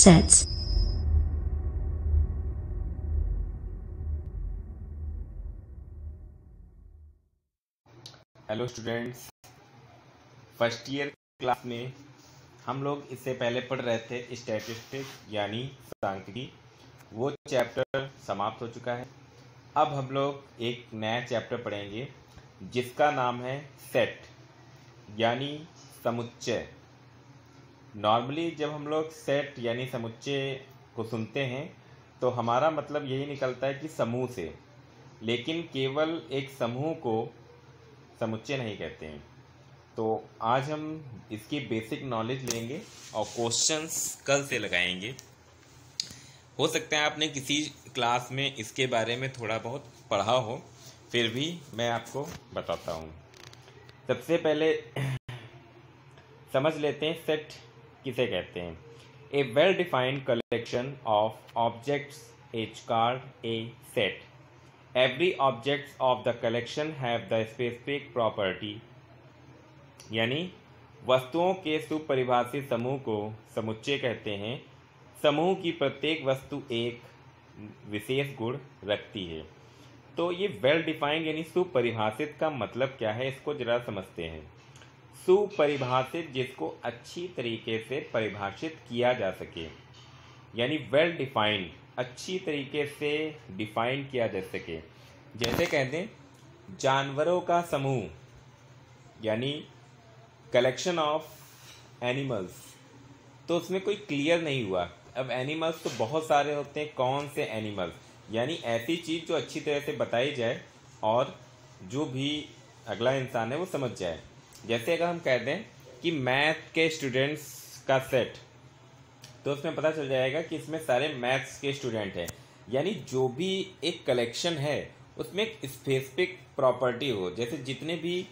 sets. Hello students, first year class में हम लोग इससे पहले पढ़ रहे थे स्टैटिस्टिक्स यानी सांख्यिकी। वो चैप्टर समाप्त हो चुका है। अब हम लोग एक नया चैप्टर पढ़ेंगे जिसका नाम है सेट यानी समुच्चय। नॉर्मली जब हम लोग सेट यानी समुच्चय को सुनते हैं तो हमारा मतलब यही निकलता है कि समूह से, लेकिन केवल एक समूह को समुच्चय नहीं कहते हैं। तो आज हम इसकी बेसिक नॉलेज लेंगे और क्वेश्चंस कल से लगाएंगे। हो सकता है आपने किसी क्लास में इसके बारे में थोड़ा बहुत पढ़ा हो, फिर भी मैं आपको बताता हूँ। सबसे पहले समझ लेते हैं सेट किसे कहते हैं। A well defined collection of objects is called a set. Every objects of the collection have the specific property. यानी वस्तुओं के सुपरिभाषित समूह को समुच्चय कहते हैं। समूह की प्रत्येक वस्तु एक विशेष गुण रखती है। तो ये वेल डिफाइंड यानी सुपरिभाषित का मतलब क्या है, इसको जरा समझते हैं। सुपरिभाषित जिसको अच्छी तरीके से परिभाषित किया जा सके, यानी वेल डिफाइंड अच्छी तरीके से डिफाइन किया जा सके। जैसे कहते हैं जानवरों का समूह, यानी कलेक्शन ऑफ एनिमल्स, तो उसमें कोई क्लियर नहीं हुआ। अब एनिमल्स तो बहुत सारे होते हैं, कौन से एनिमल्स, यानी ऐसी चीज़ जो अच्छी तरह से बताई जाए और जो भी अगला इंसान है वो समझ जाए। जैसे अगर हम कहते हैं कि मैथ के स्टूडेंट्स का सेट, तो उसमें पता चल जाएगा कि इसमें सारे मैथ्स के स्टूडेंट हैं। यानी जो भी एक कलेक्शन है उसमें एक स्पेसिफिक प्रॉपर्टी हो। जैसे जितने भी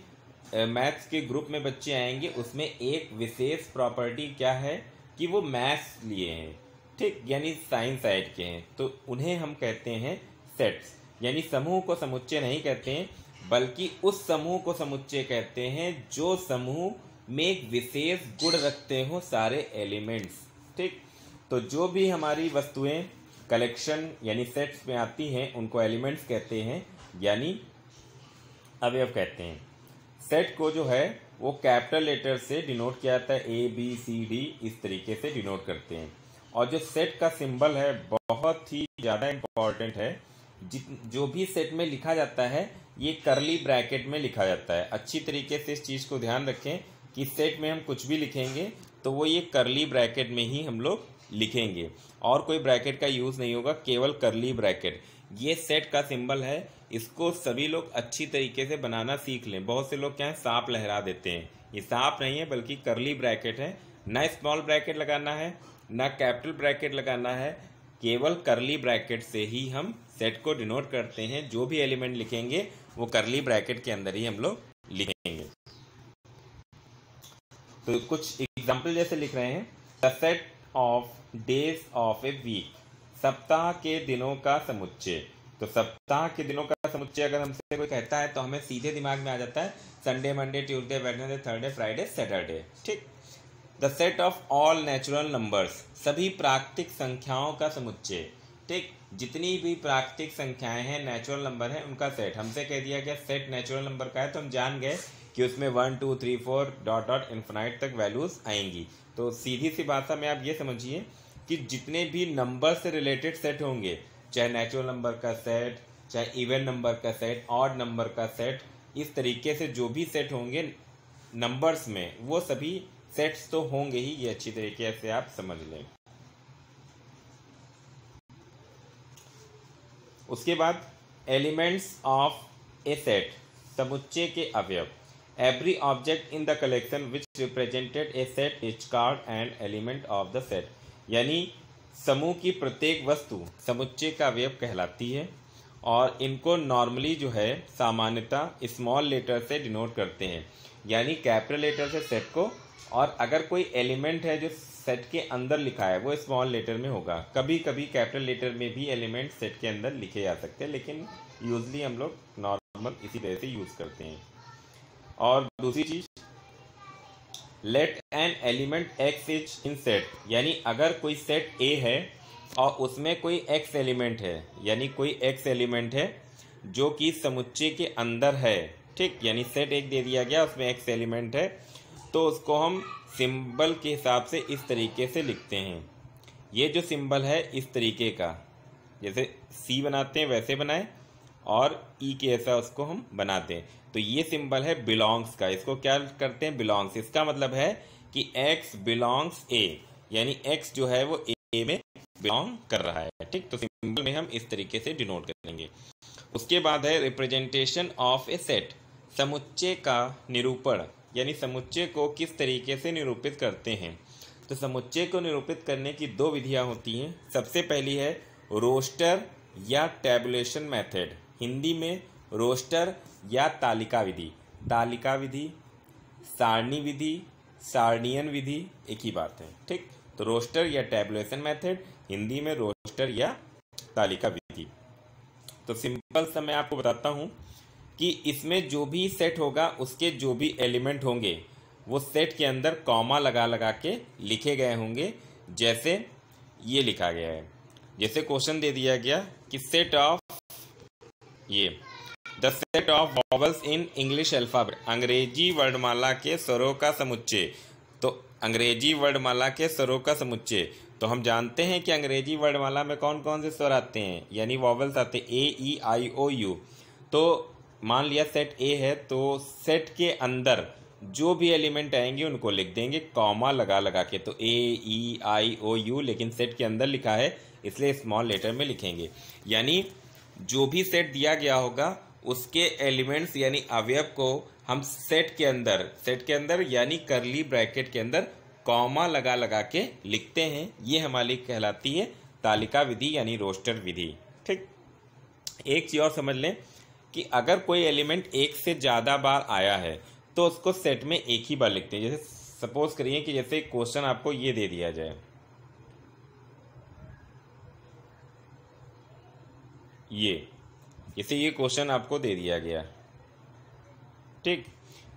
मैथ्स के ग्रुप में बच्चे आएंगे उसमें एक विशेष प्रॉपर्टी क्या है कि वो मैथ्स लिए हैं, ठीक, यानी साइंस साइड के हैं, तो उन्हें हम कहते हैं सेट्स। यानी समूह को समुच्चय नहीं कहते हैं, बल्कि उस समूह को समुच्चय कहते हैं जो समूह में एक विशेष गुण रखते हो सारे एलिमेंट्स, ठीक। तो जो भी हमारी वस्तुएं कलेक्शन यानी सेट्स में आती हैं उनको एलिमेंट्स कहते हैं, यानी अवयव कहते हैं। सेट को जो है वो कैपिटल लेटर से डिनोट किया जाता है, ए बी सी डी इस तरीके से डिनोट करते हैं। और जो सेट का सिंबल है बहुत ही ज़्यादा इम्पॉर्टेंट है। जो भी सेट में लिखा जाता है ये करली ब्रैकेट में लिखा जाता है। अच्छी तरीके से इस चीज़ को ध्यान रखें कि सेट में हम कुछ भी लिखेंगे तो वो ये करली ब्रैकेट में ही हम लोग लिखेंगे, और कोई ब्रैकेट का यूज़ नहीं होगा, केवल करली ब्रैकेट। ये सेट का सिंबल है, इसको सभी लोग अच्छी तरीके से बनाना सीख लें। बहुत से लोग क्या है सांप लहरा देते हैं, ये सांप नहीं है बल्कि करली ब्रैकेट है। ना स्मॉल ब्रैकेट लगाना है ना कैपिटल ब्रैकेट लगाना है, केवल करली ब्रैकेट से ही हम सेट को डिनोट करते हैं। जो भी एलिमेंट लिखेंगे वो करली ब्रैकेट के अंदर ही हम लोग लिखेंगे। तो कुछ एग्जाम्पल जैसे लिख रहे हैं, the set of days of a week, सप्ताह के दिनों का समुच्चय। तो सप्ताह के दिनों का समुच्चय अगर हमसे कोई कहता है तो हमें सीधे दिमाग में आ जाता है Sunday, Monday, Tuesday, Wednesday, Thursday, Friday, Saturday, ठीक। The set of all natural numbers, सभी प्राकृतिक संख्याओं का समुच्चय, ठीक। जितनी भी प्राकृतिक संख्याएं हैं, नेचुरल नंबर हैं, उनका सेट। हमसे कह दिया गया सेट नेचुरल नंबर का है तो हम जान गए कि उसमें 1 2 3 4 डॉट डॉट इन्फिनाइट तक वैल्यूज आएंगी। तो सीधी सी भाषा में आप ये समझिए कि जितने भी नंबर से रिलेटेड सेट होंगे, चाहे नेचुरल नंबर का सेट, चाहे इवन नंबर का सेट, ऑड नंबर का सेट, इस तरीके से जो भी सेट होंगे नंबर्स में वो सभी सेट्स तो होंगे ही। ये अच्छी तरीके से आप समझ लें। उसके बाद एलिमेंट्स ऑफ ए सेट, समुच्चय के अवयव। Every object in the collection which represented A set is called an element of the set. यानी समूह की प्रत्येक वस्तु समुच्चय का अवयव कहलाती है, और इनको नॉर्मली जो है सामान्यतः स्मॉल लेटर से डिनोट करते हैं, यानी कैपिटल लेटर से सेट को, और अगर कोई एलिमेंट है जो सेट के अंदर लिखा है वो स्मॉल लेटर में होगा। कभी कभी कैपिटल लेटर में भी एलिमेंट सेट के अंदर लिखे जा सकते हैं, लेकिन यूजली हम लोग नॉर्मल इसी तरह से यूज़ करते हैं। और दूसरी चीज़, let an element x is in set, यानी अगर कोई सेट ए है और उसमें कोई एक्स एलिमेंट है, यानी कोई एक्स एलिमेंट है जो कि समुच्चय के अंदर है, ठीक, यानी सेट एक दे दिया गया उसमें एक्स एलिमेंट है, तो उसको हम सिंबल के हिसाब से इस तरीके से लिखते हैं। ये जो सिंबल है इस तरीके का, जैसे सी बनाते हैं वैसे बनाएं और ई के ऐसा उसको हम बनाते हैं। तो ये सिंबल है बिलोंग्स का, इसको क्या करते हैं, बिलोंग्स। इसका मतलब है कि x बिलोंग्स ए, यानी x जो है वो ए में बिलोंग कर रहा है, ठीक। तो सिंबल में हम इस तरीके से डिनोट करेंगे। उसके बाद है रिप्रेजेंटेशन ऑफ ए सेट, समुच्चय का निरूपण, यानी समुच्चय को किस तरीके से निरूपित करते हैं। तो समुच्चय को निरूपित करने की दो विधियां होती हैं। सबसे पहली है रोस्टर या टैबुलेशन मेथड, हिंदी में रोस्टर या तालिका विधि। तालिका विधि, सारणी विधि, सारणीयन विधि एक ही बात है, ठीक। तो रोस्टर या टैबुलेशन मेथड, हिंदी में रोस्टर या तालिका विधि। तो सिंपल सा मैं आपको बताता हूं कि इसमें जो भी सेट होगा उसके जो भी एलिमेंट होंगे वो सेट के अंदर कॉमा लगा लगा के लिखे गए होंगे, जैसे ये लिखा गया है। जैसे क्वेश्चन दे दिया गया कि set of the set of vowels in English alphabet, अंग्रेजी वर्णमाला के स्वरों का समुच्चय। तो अंग्रेजी वर्णमाला के स्वरों का समुच्चय, तो हम जानते हैं कि अंग्रेजी वर्णमाला में कौन कौन से स्वर आते हैं, यानी वॉवल्स आते हैं, ए ई आई ओ यू। तो मान लिया सेट ए है, तो सेट के अंदर जो भी एलिमेंट आएंगे उनको लिख देंगे कॉमा लगा लगा के। तो ए ई आई ओ यू, लेकिन सेट के अंदर लिखा है इसलिए स्मॉल लेटर में लिखेंगे। यानी जो भी सेट दिया गया होगा उसके एलिमेंट्स यानी अवयव को हम सेट के अंदर यानी करली ब्रैकेट के अंदर कॉमा लगा लगा के लिखते हैं। ये हमारी कहलाती है तालिका विधि यानी रोस्टर विधि, ठीक। एक चीज और समझ लें कि अगर कोई एलिमेंट एक से ज़्यादा बार आया है तो उसको सेट में एक ही बार लिखते हैं। जैसे सपोज करिए कि जैसे क्वेश्चन आपको ये दे दिया जाए, जैसे ये क्वेश्चन आपको दे दिया गया, ठीक,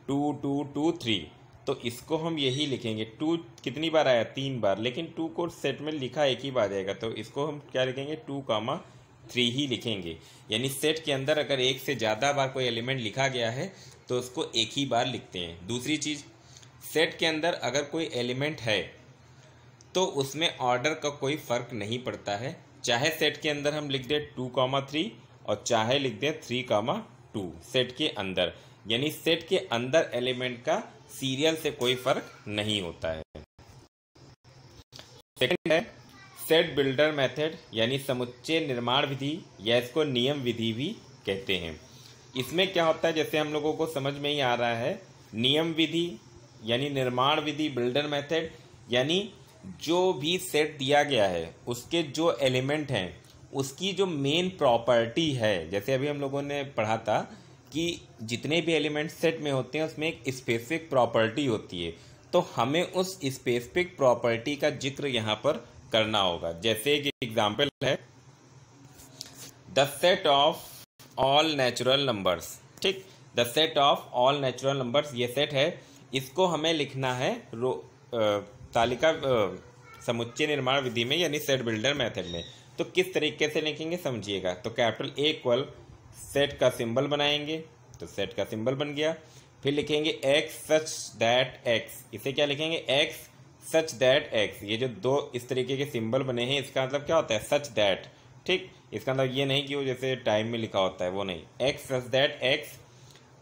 2 2 2 3, तो इसको हम यही लिखेंगे। 2 कितनी बार आया, 3 बार, लेकिन 2 को सेट में लिखा एक ही बार जाएगा, तो इसको हम क्या लिखेंगे, 2,3 ही लिखेंगे। यानी सेट के अंदर अगर एक से ज़्यादा बार कोई एलिमेंट लिखा गया है तो उसको एक ही बार लिखते हैं। दूसरी चीज़, सेट के अंदर अगर कोई एलिमेंट है तो उसमें ऑर्डर का कोई फ़र्क नहीं पड़ता है, चाहे सेट के अंदर हम लिख दें 2,3 और चाहे लिख दें 3,2 सेट के अंदर, यानी सेट के अंदर एलिमेंट का सीरियल से कोई फर्क नहीं होता है। सेकंड है सेट बिल्डर मेथड, यानी समुच्चय निर्माण विधि या इसको नियम विधि भी कहते हैं। इसमें क्या होता है, जैसे हम लोगों को समझ में ही आ रहा है, नियम विधि यानी निर्माण विधि, बिल्डर मेथड यानी जो भी सेट दिया गया है उसके जो एलिमेंट हैं उसकी जो मेन प्रॉपर्टी है। जैसे अभी हम लोगों ने पढ़ा था कि जितने भी एलिमेंट सेट में होते हैं उसमें एक स्पेसिफिक प्रॉपर्टी होती है, तो हमें उस स्पेसिफिक प्रॉपर्टी का जिक्र यहाँ पर करना होगा। जैसे एक एग्जाम्पल है the set of all natural numbers, ठीक, the set of all natural numbers ये सेट है, इसको हमें लिखना है तालिका समुच्चय निर्माण विधि में यानी सेट बिल्डर मेथड में। तो किस तरीके से लिखेंगे समझिएगा। तो कैपिटल ए इक्वल सेट का सिंबल बनाएंगे, तो सेट का सिंबल बन गया। फिर लिखेंगे एक्स सच दैट एक्स, इसे क्या लिखेंगे, एक्स सच दैट एक्स। ये जो दो इस तरीके के सिंबल बने हैं इसका मतलब क्या होता है, सच दैट, ठीक। इसका मतलब ये नहीं कि वो जैसे टाइम में लिखा होता है, वो नहीं, एक्स सच दैट एक्स।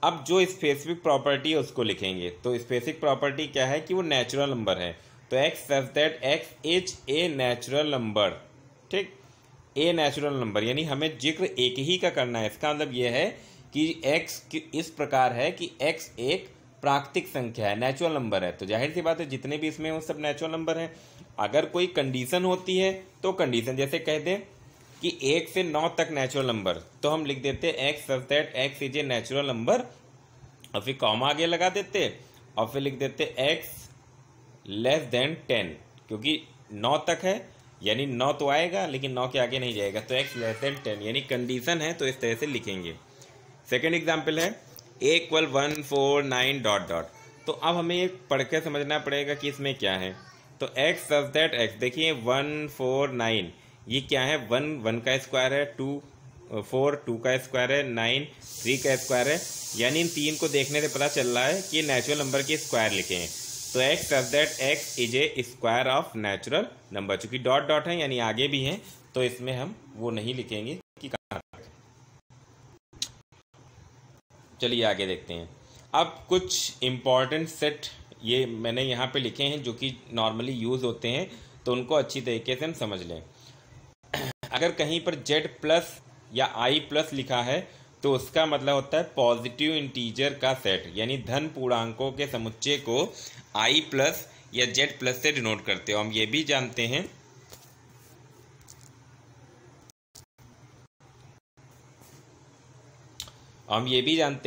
अब जो स्पेसिफिक प्रॉपर्टी है उसको लिखेंगे। तो स्पेसिफिक प्रॉपर्टी क्या है कि वो नेचुरल नंबर है, तो x such that x is a natural number, ठीक, ए नेचुरल नंबर, यानी हमें जिक्र एक ही का करना है। इसका मतलब यह है कि एक्स इस प्रकार है कि एक्स एक प्राकृतिक संख्या है, नेचुरल नंबर है, तो जाहिर सी बात है जितने भी इसमें वो सब नेचुरल नंबर हैं। अगर कोई कंडीशन होती है तो कंडीशन जैसे कह दें कि 1 से 9 तक नेचुरल नंबर, तो हम लिख देते x such that x is a natural number और फिर कॉमा आगे लगा देते और फिर लिख देते एक्स लेस देन 10, क्योंकि 9 तक है यानी 9 तो आएगा लेकिन 9 के आगे नहीं जाएगा, तो एक्स लेस देन 10 यानी कंडीशन है, तो इस तरह से लिखेंगे। सेकेंड एग्जाम्पल है ए इक्वल 1 4 9 डॉट डॉट, तो अब हमें ये पढ़ के समझना पड़ेगा कि इसमें क्या है। तो x सच दैट x, देखिए 1 4 9, ये क्या है, 1 का स्क्वायर है, 4 2 का स्क्वायर है, 9 3 का स्क्वायर है, यानी इन तीन को देखने से पता चल रहा है कि नेचुरल नंबर के स्क्वायर लिखे हैं। तो x such that x is a square of natural number, चूंकि डॉट डॉट है यानी आगे भी हैं, तो इसमें हम वो नहीं लिखेंगे कि कहाँ तक। चलिए आगे देखते हैं। अब कुछ इम्पॉर्टेंट सेट ये मैंने यहाँ पे लिखे हैं जो कि नॉर्मली यूज़ होते हैं, तो उनको अच्छी तरीके से हम समझ लें। अगर कहीं पर z प्लस या i प्लस लिखा है तो उसका मतलब होता है पॉजिटिव इंटीजर का सेट, यानी धन पूर्णांकों के समुच्चय को i प्लस या z प्लस से डिनोट करते हो। हम ये भी जानते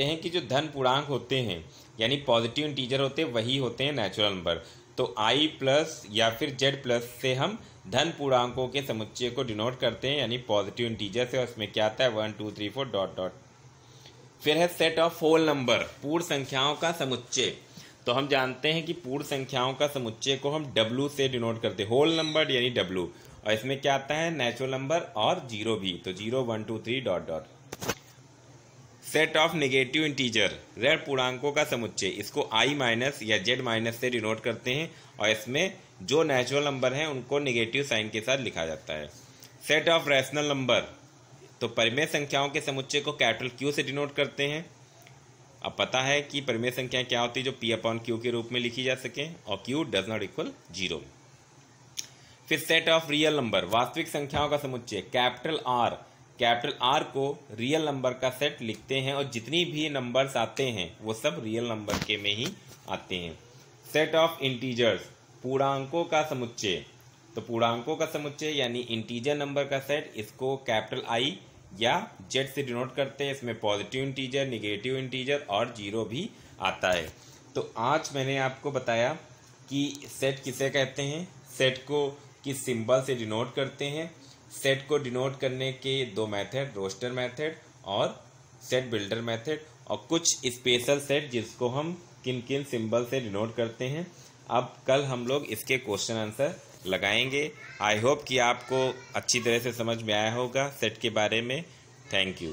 हैं कि जो धन पूर्णांक होते हैं यानी पॉजिटिव इंटीजर होते हैं वही होते हैं नेचुरल नंबर। तो i प्लस या फिर z प्लस से हम धन पूर्णांकों के समुच्चय को डिनोट करते हैं यानी पॉजिटिव इंटीजर से, और उसमें क्या आता है 1 2 3 4 डॉट डॉट। फिर है सेट ऑफ होल नंबर, पूर्ण संख्याओं का समुच्चय। तो हम जानते हैं कि पूर्ण संख्याओं का समुच्चय को हम w से डिनोट करते हैं, होल नंबर यानी w, और इसमें क्या आता है नेचुरल नंबर और जीरो भी, तो 0 1 2 3 dot dot. Set of negative integer, ऋण पूर्णांकों का समुच्चय, इसको i माइनस या z माइनस से डिनोट करते हैं, और इसमें जो नेचुरल नंबर हैं उनको नेगेटिव साइन के साथ लिखा जाता है। सेट ऑफ रैशनल नंबर, तो परिमेय संख्याओं के समुच्चय को कैपिटल Q से डिनोट करते हैं। अब पता है कि परिमेय संख्या क्या होती है जो P/Q के रूप में लिखी जा सके, और Q डज नॉट इक्वल 0। फिर सेट ऑफ रियल नंबर, वास्तविक संख्याओं का समुच्चय, कैपिटल R को रियल नंबर का सेट लिखते हैं, और जितनी भी नंबर्स आते हैं वो सब रियल नंबर के में ही आते हैं। सेट ऑफ इंटीजर्स, पूर्णांकों का समुच्चय, तो पूर्णांकों का समुच्चय यानी इंटीजर नंबर का सेट, इसको कैपिटल I या Z से डिनोट करते हैं। इसमें पॉजिटिव इंटीजर, नेगेटिव इंटीजर और जीरो भी आता है। तो आज मैंने आपको बताया कि सेट किसे कहते हैं, सेट को किस सिंबल से डिनोट करते हैं, सेट को डिनोट करने के दो मेथड, रोस्टर मेथड और सेट बिल्डर मेथड, और कुछ स्पेशल सेट जिसको हम किन किन सिंबल से डिनोट करते हैं। अब कल हम लोग इसके क्वेश्चन आंसर लगाएंगे। आई होप कि आपको अच्छी तरह से समझ में आया होगा सेट के बारे में। Thank you.